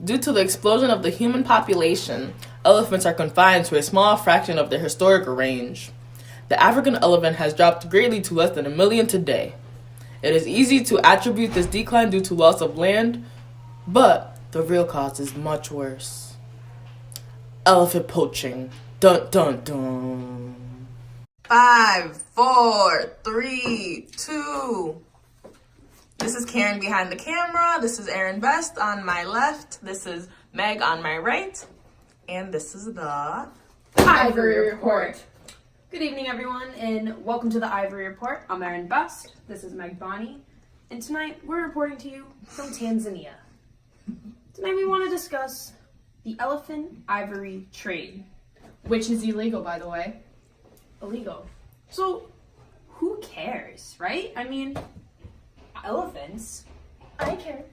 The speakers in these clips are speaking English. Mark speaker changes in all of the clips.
Speaker 1: Due to the explosion of the human population, elephants are confined to a small fraction of their historical range. The African elephant has dropped greatly to less than 1 million today. It is easy to attribute this decline due to loss of land, but the real cause is much worse. Elephant poaching. Dun dun dun. 5, 4, 3, 2. This is Karen behind the camera. This is Erin Best on my left. This is Meg on my right. And this is the
Speaker 2: Ivory Report. Good evening, everyone, and welcome to the Ivory Report. I'm Erin Best. This is Meg Bonnie. And tonight, we're reporting to you from Tanzania. Tonight, we want to discuss the elephant ivory trade.
Speaker 3: Which is illegal, by the way.
Speaker 2: Illegal. So, who cares, right? I mean, elephants.
Speaker 3: I care.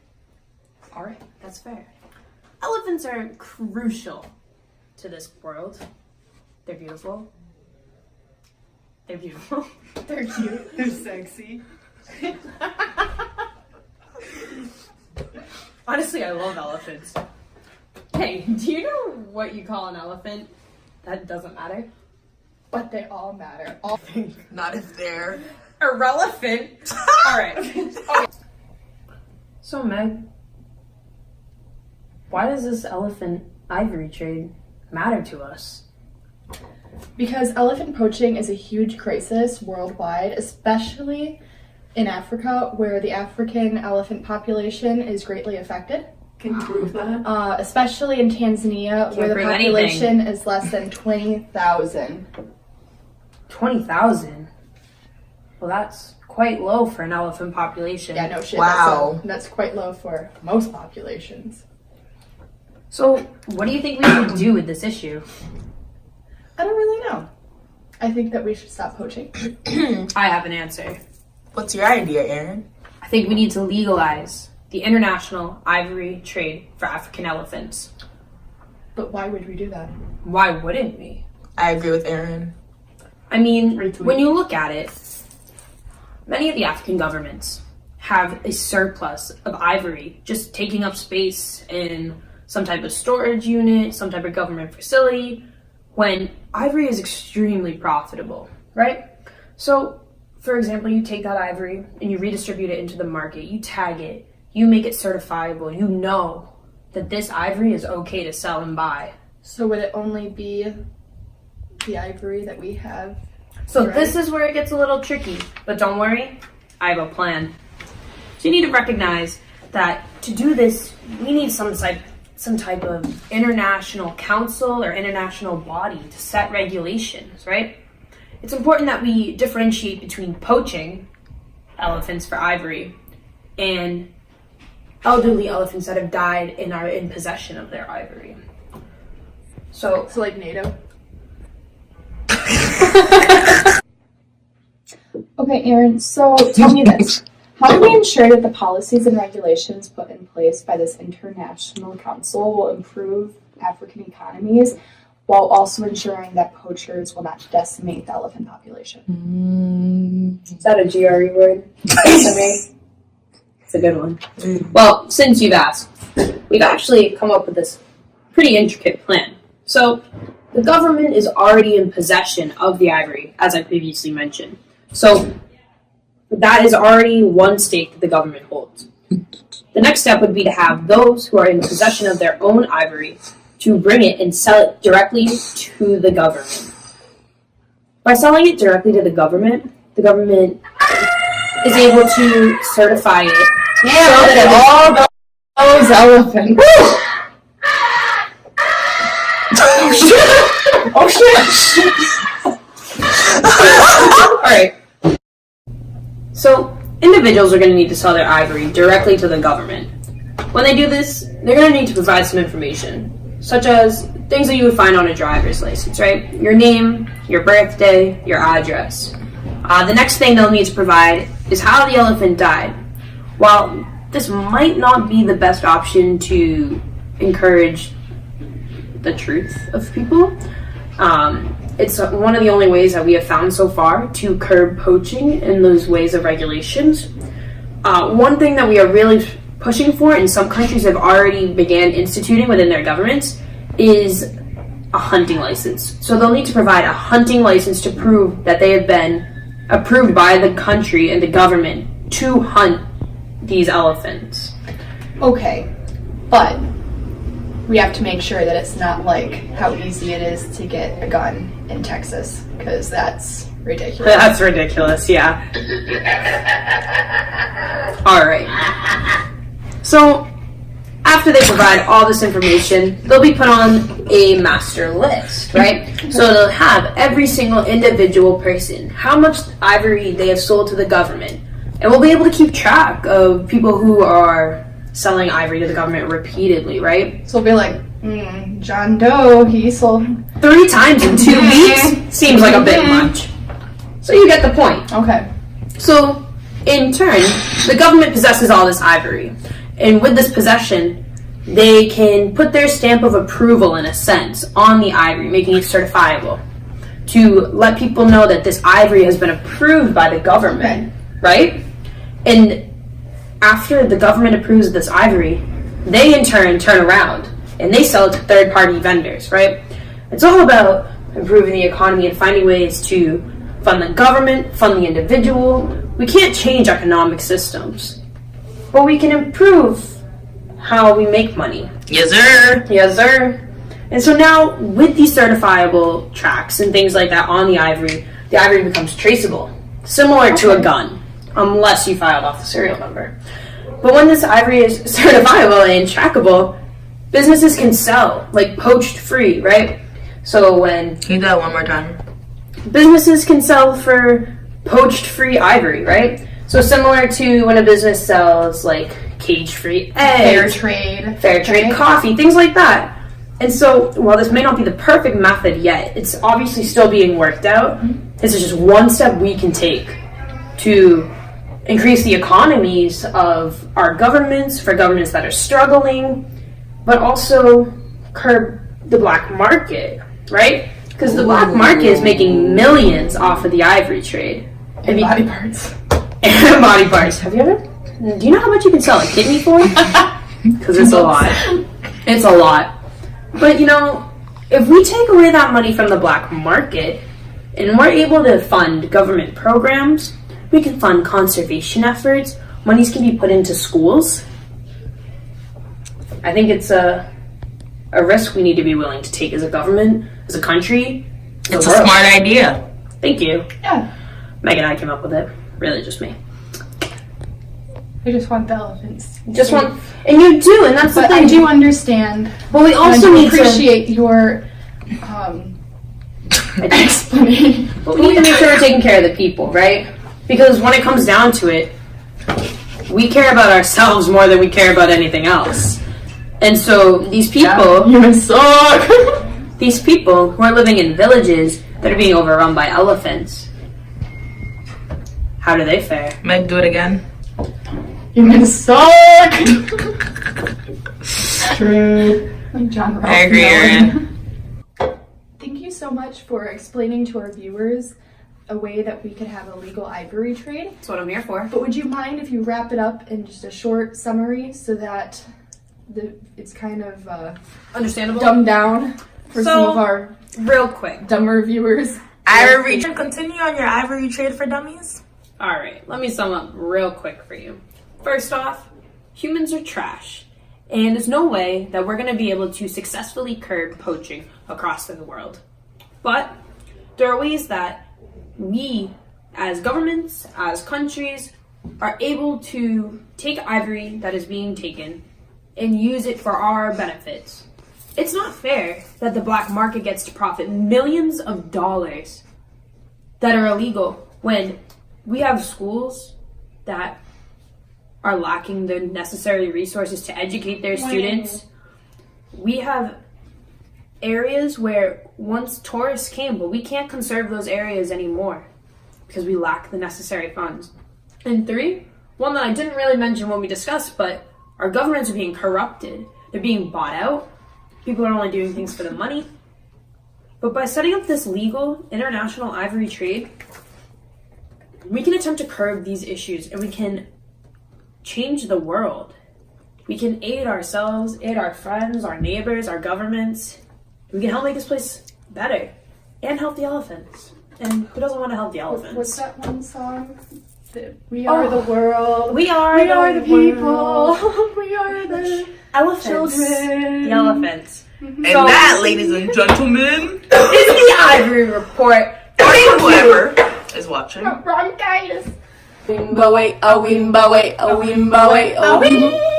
Speaker 2: All right, that's fair. Elephants are crucial to this world. They're beautiful. They're beautiful.
Speaker 3: They're cute. They're sexy.
Speaker 2: Honestly, I love elephants. Hey, do you know what you call an elephant? That doesn't matter.
Speaker 3: But they all matter. All
Speaker 1: not if they're
Speaker 2: irrelevant. All right. So, Meg, why does this elephant ivory trade matter to us?
Speaker 3: Because elephant poaching is a huge crisis worldwide, especially in Africa, where the African elephant population is greatly affected.
Speaker 1: Can you prove that?
Speaker 3: Especially in Tanzania, where the population is less than 20,000.
Speaker 2: 20,000? Well, that's quite low for an elephant population.
Speaker 3: Yeah, no shit.
Speaker 1: Wow.
Speaker 3: That's quite low for most populations.
Speaker 2: So, what do you think we should do with this issue?
Speaker 3: I don't really know. I think that we should stop poaching.
Speaker 2: I have an answer.
Speaker 1: What's your idea, Erin?
Speaker 2: I think we need to legalize the international ivory trade for African elephants.
Speaker 3: But why would we do that?
Speaker 2: Why wouldn't we?
Speaker 1: I agree with Erin.
Speaker 2: I mean, when you look at it, many of the African governments have a surplus of ivory just taking up space in some type of storage unit, some type of government facility, when ivory is extremely profitable, right? So, for example, you take that ivory and you redistribute it into the market, you tag it, you make it certifiable, you know that this ivory is okay to sell and buy.
Speaker 3: So would it only be the ivory that we have?
Speaker 2: So this is where it gets a little tricky, but don't worry, I have a plan. So you need to recognize that to do this, we need some type of international council or international body to set regulations, right? It's important that we differentiate between poaching elephants for ivory and elderly elephants that have died and are in possession of their ivory. So
Speaker 3: like NATO? Okay, Erin, so tell me this. How do we ensure that the policies and regulations put in place by this international council will improve African economies while also ensuring that poachers will not decimate the elephant population?
Speaker 2: Is that a GRE word? It's a good one. Well, since you've asked, we've actually come up with this pretty intricate plan. So, the government is already in possession of the ivory, as I previously mentioned. So, that is already one stake that the government holds. The next step would be to have those who are in possession of their own ivory to bring it and sell it directly to the government. By selling it directly to the government is able to certify it so that
Speaker 3: all those elephants. Oh shit!
Speaker 2: Alright. So, individuals are going to need to sell their ivory directly to the government. When they do this, they're going to need to provide some information, such as things that you would find on a driver's license, right? Your name, your birthday, your address. The next thing they'll need to provide is how the elephant died. While this might not be the best option to encourage the truth of people, it's one of the only ways that we have found so far to curb poaching in those ways of regulations. One thing that we are really pushing for, and some countries have already began instituting within their governments, is a hunting license. So they'll need to provide a hunting license to prove that they have been approved by the country and the government to hunt these elephants.
Speaker 3: Okay, but we have to make sure that it's not like how easy it is to get a gun in Texas, because that's ridiculous.
Speaker 2: That's ridiculous, yeah. Alright. So, after they provide all this information, they'll be put on a master list, right? So they'll have every single individual person, how much ivory they have sold to the government. And we'll be able to keep track of people who are selling ivory to the government repeatedly, right?
Speaker 3: So we'll be like, John Doe, he sold
Speaker 2: 3 times in 2 weeks seems like a bit much. So you get the point.
Speaker 3: Okay.
Speaker 2: So, in turn, the government possesses all this ivory. And with this possession, they can put their stamp of approval, in a sense, on the ivory, making it certifiable, to let people know that this ivory has been approved by the government, right? And after the government approves of this ivory, they in turn turn around and they sell it to third-party vendors, right? It's all about improving the economy and finding ways to fund the government, fund the individual. We can't change economic systems, but we can improve how we make money.
Speaker 1: Yes, sir.
Speaker 2: Yes, sir. And so now, with these certifiable tracks and things like that on the ivory becomes traceable, similar to a gun, unless you filed off the serial number. But when this ivory is certifiable and trackable, businesses can sell, like poached free, right? So when...
Speaker 1: Can you do that one more time?
Speaker 2: Businesses can sell for poached free ivory, right? So similar to when a business sells like cage-free eggs, fair trade coffee, things like that. And so while this may not be the perfect method yet, it's obviously still being worked out. This is just one step we can take to increase the economies of our governments, for governments that are struggling, but also curb the black market, right? Because the black market is making millions off of the ivory trade.
Speaker 3: And body parts.
Speaker 2: And body parts. Have you ever? Do you know how much you can sell a kidney for? Because it's a lot. It's a lot. But you know, if we take away that money from the black market and we're able to fund government programs, we can fund conservation efforts, monies can be put into schools. I think it's a risk we need to be willing to take as a government, as a country.
Speaker 1: It's a smart idea.
Speaker 2: Thank you.
Speaker 3: Yeah.
Speaker 2: Megan and I came up with it. Really just me.
Speaker 3: I just want the elephants.
Speaker 2: Just want, and you do, and that's the
Speaker 3: But
Speaker 2: thing.
Speaker 3: I do understand.
Speaker 2: But we also
Speaker 3: and I
Speaker 2: need
Speaker 3: do appreciate your explanation.
Speaker 2: But we need to make sure we're taking care of the people, right? Because when it comes down to it, we care about ourselves more than we care about anything else. And so these people,
Speaker 3: Humans suck.
Speaker 2: these people who are living in villages that are being overrun by elephants, how do they fare?
Speaker 1: Meg, do it again.
Speaker 3: Humans suck. True. Like John Ralph
Speaker 1: I agree,
Speaker 3: Mellon. Thank you so much for explaining to our viewers a way that we could have a legal ivory trade.
Speaker 2: That's what I'm here for.
Speaker 3: But would you mind if you wrap it up in just a short summary so that it's kind of
Speaker 2: Understandable?
Speaker 3: dumbed down for
Speaker 2: So,
Speaker 3: some of our
Speaker 2: real quick.
Speaker 3: dumber viewers?
Speaker 1: Ivory trade. Continue on your ivory trade for dummies.
Speaker 2: Alright, let me sum up real quick for you. First off, humans are trash. And there's no way that we're going to be able to successfully curb poaching across the world. But there are ways that we, as governments, as countries, are able to take ivory that is being taken and use it for our benefits. It's not fair that the black market gets to profit millions of dollars that are illegal when we have schools that are lacking the necessary resources to educate their students. We have areas where once tourists came, but we can't conserve those areas anymore because we lack the necessary funds. And 3, one that I didn't really mention when we discussed, but our governments are being corrupted. They're being bought out. People are only doing things for the money. But by setting up this legal international ivory trade, we can attempt to curb these issues and we can change the world. we can aid ourselves, aid our friends, our neighbors, our governments. We can help make this place better and help the elephants. And who doesn't want to help the elephants?
Speaker 3: What's that one song? We are the world.
Speaker 2: We are
Speaker 3: the people. We are the
Speaker 2: elephants.
Speaker 3: children.
Speaker 2: The elephants.
Speaker 1: And that, ladies and gentlemen,
Speaker 2: is the Ivory Report.
Speaker 1: or whoever is watching.
Speaker 3: Bronchitis.
Speaker 1: Wimba way, a wimba way, a wimba way, a wimba.